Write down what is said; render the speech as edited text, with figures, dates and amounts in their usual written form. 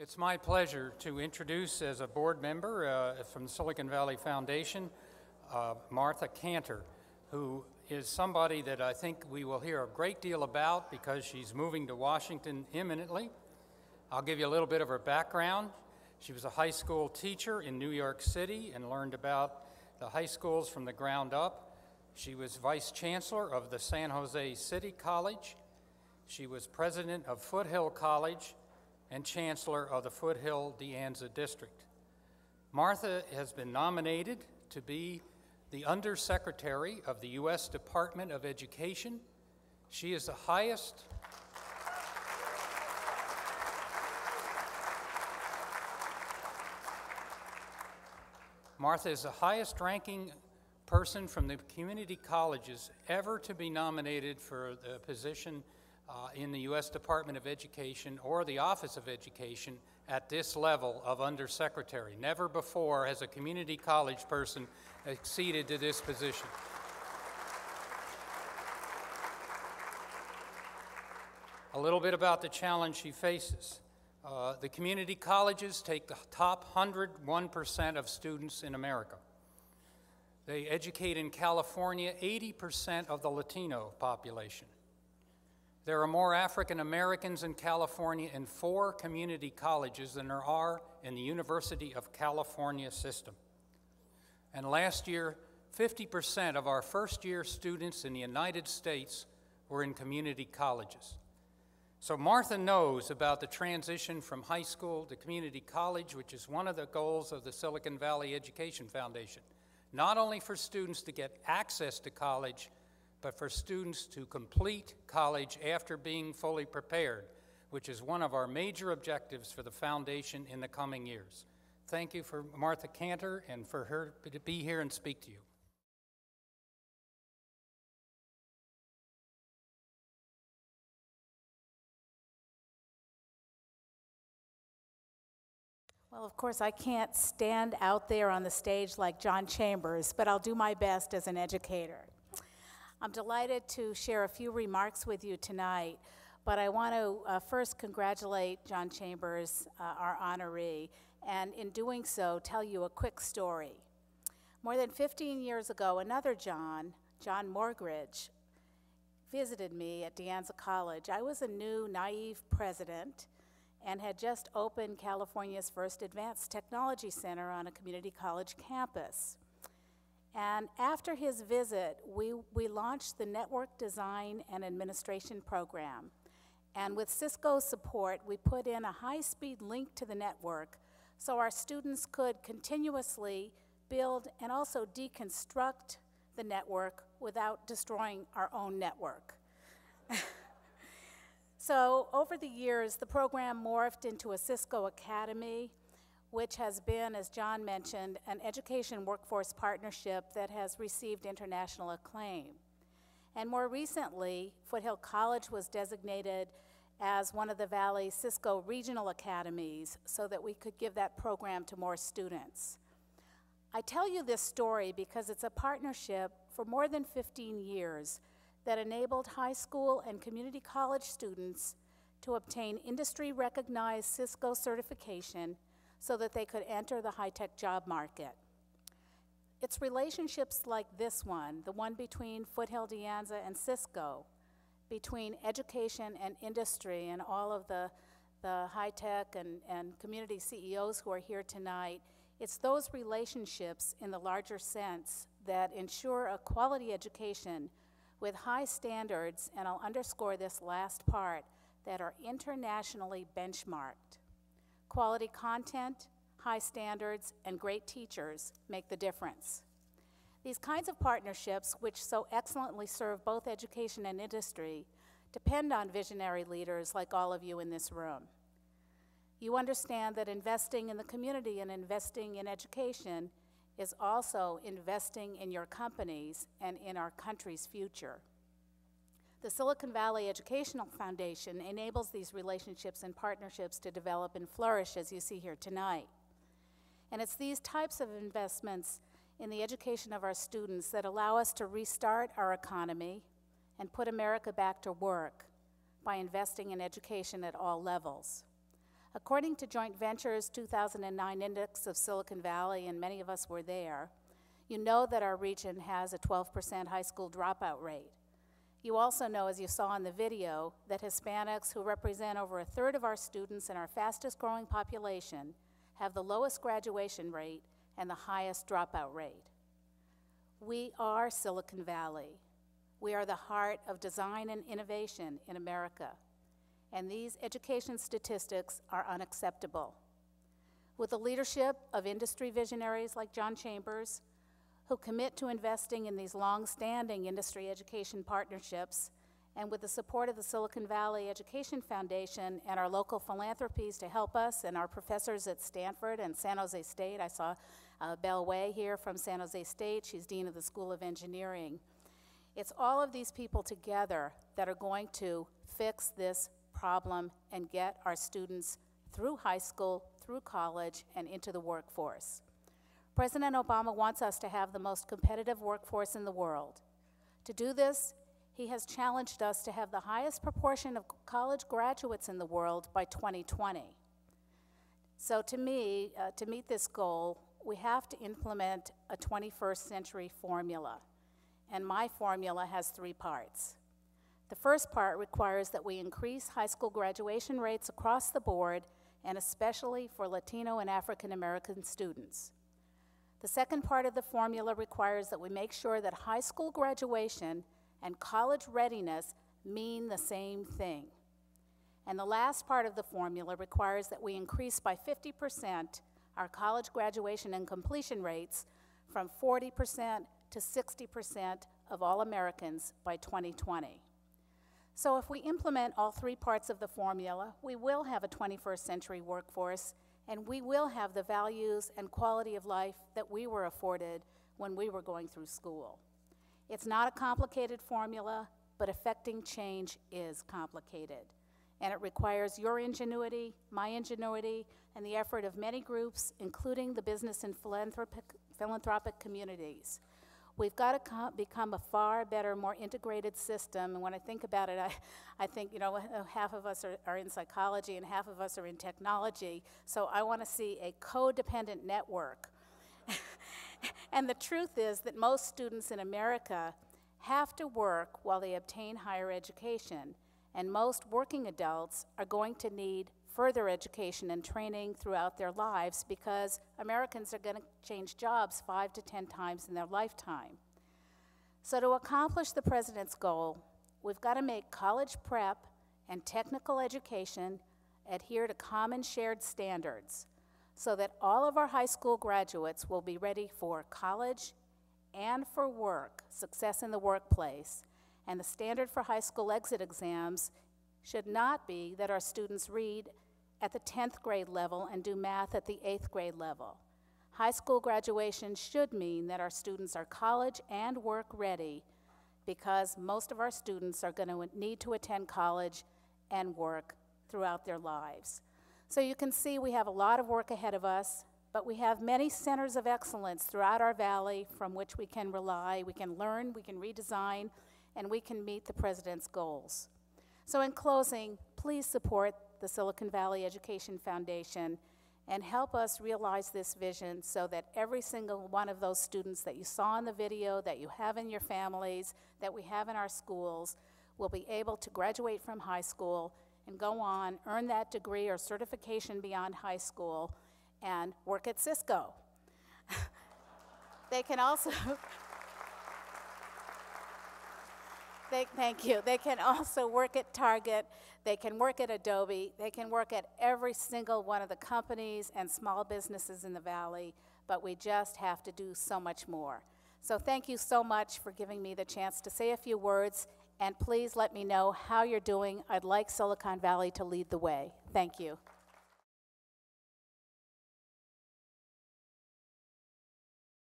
It's my pleasure to introduce as a board member from the Silicon Valley Foundation, Martha Kanter, who is somebody that I think we will hear a great deal about because she's moving to Washington imminently. I'll give you a little bit of her background. She was a high school teacher in New York City and learned about the high schools from the ground up. She was vice chancellor of the San Jose City College. She was president of Foothill College and chancellor of the Foothill De Anza District. Martha has been nominated to be the Undersecretary of the U.S. Department of Education. She is the highest Martha is the highest ranking person from the community colleges ever to be nominated for the position in the U.S. Department of Education or the Office of Education at this level of Undersecretary. Never before has a community college person acceded to this position. A little bit about the challenge she faces. The community colleges take the top 101% of students in America. They educate in California 80% of the Latino population. There are more African Americans in California in 4 community colleges than there are in the University of California system. And last year, 50% of our first-year students in the United States were in community colleges. So Martha knows about the transition from high school to community college, which is one of the goals of the Silicon Valley Education Foundation. Not only for students to get access to college, but for students to complete college after being fully prepared, which is one of our major objectives for the foundation in the coming years. Thank you for Martha Kanter and for her to be here and speak to you. Well, of course, I can't stand out there on the stage like John Chambers, but I'll do my best as an educator. I'm delighted to share a few remarks with you tonight, but I want to first congratulate John Chambers, our honoree, and in doing so, tell you a quick story. More than 15 years ago, another John Morgridge, visited me at De Anza College. I was a new, naive president and had just opened California's first advanced technology center on a community college campus. And after his visit, we launched the Network Design and Administration program. And with Cisco's support, we put in a high-speed link to the network so our students could continuously build and also deconstruct the network without destroying our own network. So over the years, the program morphed into a Cisco Academy, which has been, as John mentioned, an education workforce partnership that has received international acclaim. And more recently, Foothill College was designated as one of the Valley's Cisco regional academies so that we could give that program to more students. I tell you this story because it's a partnership for more than 15 years that enabled high school and community college students to obtain industry-recognized Cisco certification so that they could enter the high-tech job market. It's relationships like this one, the one between Foothill De Anza and Cisco, between education and industry and all of the high-tech and community CEOs who are here tonight. It's those relationships in the larger sense that ensure a quality education with high standards, and I'll underscore this last part, that are internationally benchmarked. Quality content, high standards, and great teachers make the difference. These kinds of partnerships, which so excellently serve both education and industry, depend on visionary leaders like all of you in this room. You understand that investing in the community and investing in education is also investing in your companies and in our country's future. The Silicon Valley Educational Foundation enables these relationships and partnerships to develop and flourish, as you see here tonight. And it's these types of investments in the education of our students that allow us to restart our economy and put America back to work by investing in education at all levels. According to Joint Venture's 2009 Index of Silicon Valley, and many of us were there, you know that our region has a 12% high school dropout rate. You also know, as you saw in the video, that Hispanics, who represent over a third of our students and our fastest growing population, have the lowest graduation rate and the highest dropout rate. We are Silicon Valley. We are the heart of design and innovation in America, and these education statistics are unacceptable. With the leadership of industry visionaries like John Chambers, who commit to investing in these long-standing industry education partnerships, and with the support of the Silicon Valley Education Foundation and our local philanthropies to help us and our professors at Stanford and San Jose State. I saw Belle Way here from San Jose State. She's Dean of the School of Engineering. It's all of these people together that are going to fix this problem and get our students through high school, through college, and into the workforce. President Obama wants us to have the most competitive workforce in the world. To do this, he has challenged us to have the highest proportion of college graduates in the world by 2020. So to me, to meet this goal, we have to implement a 21st century formula. And my formula has 3 parts. The first part requires that we increase high school graduation rates across the board, and especially for Latino and African American students. The second part of the formula requires that we make sure that high school graduation and college readiness mean the same thing. And the last part of the formula requires that we increase by 50% our college graduation and completion rates from 40% to 60% of all Americans by 2020. So if we implement all 3 parts of the formula, we will have a 21st century workforce, and we will have the values and quality of life that we were afforded when we were going through school. It's not a complicated formula, but effecting change is complicated. And it requires your ingenuity, my ingenuity, and the effort of many groups, including the business and philanthropic communities. We've got to become a far better, more integrated system. And when I think about it, I think, you know, half of us are in psychology and half of us are in technology. So I want to see a codependent network. And the truth is that most students in America have to work while they obtain higher education. And most working adults are going to need further education and training throughout their lives, because Americans are going to change jobs 5 to 10 times in their lifetime. So to accomplish the president's goal, we've got to make college prep and technical education adhere to common shared standards so that all of our high school graduates will be ready for college and for work, success in the workplace. And the standard for high school exit exams should not be that our students read at the 10th grade level and do math at the 8th grade level. High school graduation should mean that our students are college and work ready, because most of our students are going to need to attend college and work throughout their lives. So you can see we have a lot of work ahead of us, but we have many centers of excellence throughout our valley from which we can rely, we can learn, we can redesign, and we can meet the president's goals. So in closing, please support the Silicon Valley Education Foundation and help us realize this vision so that every single one of those students that you saw in the video, that you have in your families, that we have in our schools, will be able to graduate from high school and go on, earn that degree or certification beyond high school, and work at Cisco. They can also... Thank you. They can also work at Target, they can work at Adobe, they can work at every single one of the companies and small businesses in the Valley, but we just have to do so much more. So thank you so much for giving me the chance to say a few words, and please let me know how you're doing. I'd like Silicon Valley to lead the way. Thank you.